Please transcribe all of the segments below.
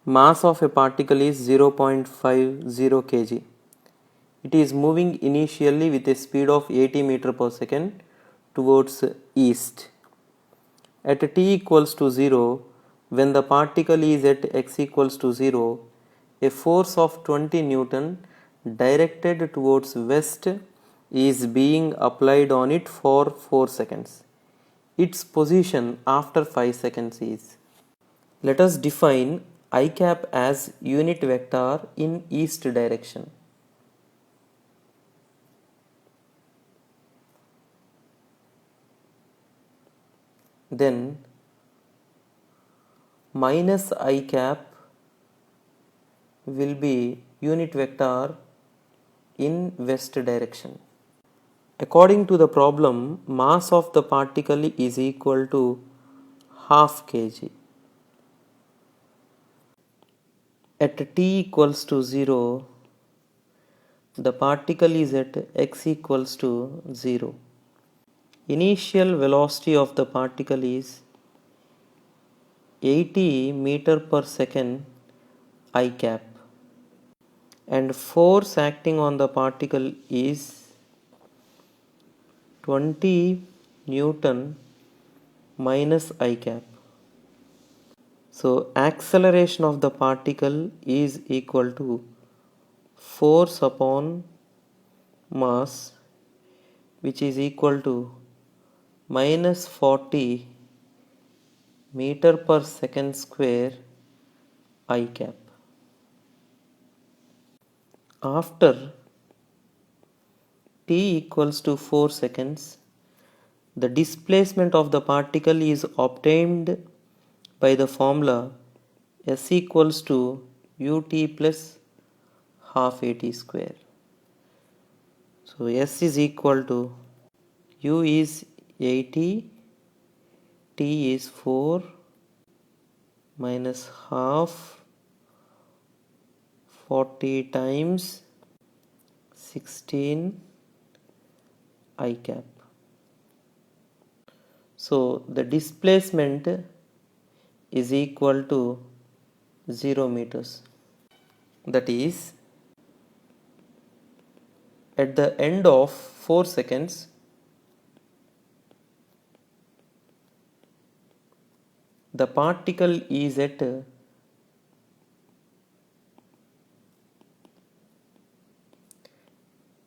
Mass of a particle is 0.50 kg. It is moving initially with a speed of 80 meter per second towards east. At t equals to 0, when the particle is at x equals to 0, a force of 20 Newton directed towards west is being applied on it for 4 seconds. Its position after 5 seconds is. Let us define I cap as unit vector in east direction. Then minus I cap will be unit vector in west direction. According to the problem, mass of the particle is equal to half kg. At t equals to 0, the particle is at x equals to 0. Initial velocity of the particle is 80 meter per second I cap, and force acting on the particle is 20 Newton minus I cap. So acceleration of the particle is equal to force upon mass, which is equal to minus 40 meter per second square I cap. After t equals to 4 seconds, the displacement of the particle is obtained by the formula s equals to ut plus half at square. So s is equal to u is 80, t is 4 minus half 40 times 16 I cap. So the displacement is equal to 0 meters. That is, at the end of 4 seconds, the particle is at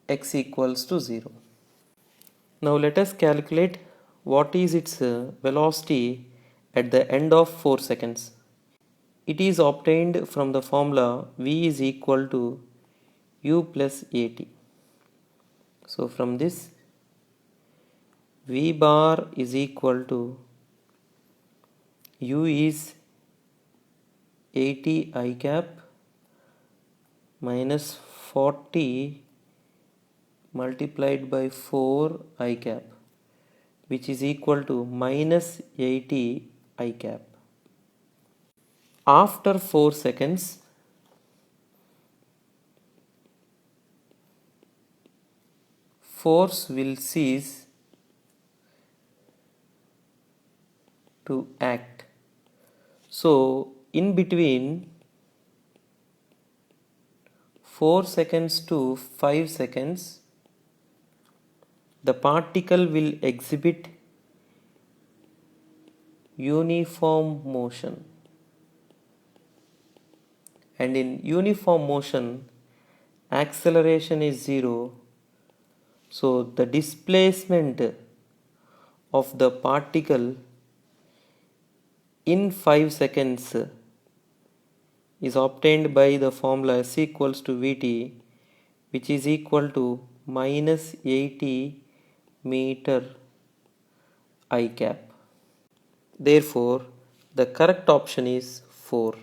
x equals to 0. Now let us calculate what is its velocity at the end of 4 seconds. It is obtained from the formula v is equal to u plus at. So from this, v bar is equal to u is 80 I cap minus 40 multiplied by 4 I cap, which is equal to minus 80 I cap. After 4 seconds, force will cease to act. So in between 4 seconds to 5 seconds, the particle will exhibit uniform motion, and in uniform motion acceleration is 0. So the displacement of the particle in 5 seconds is obtained by the formula s equals to Vt, which is equal to minus 80 meter I cap. Therefore, the correct option is 4.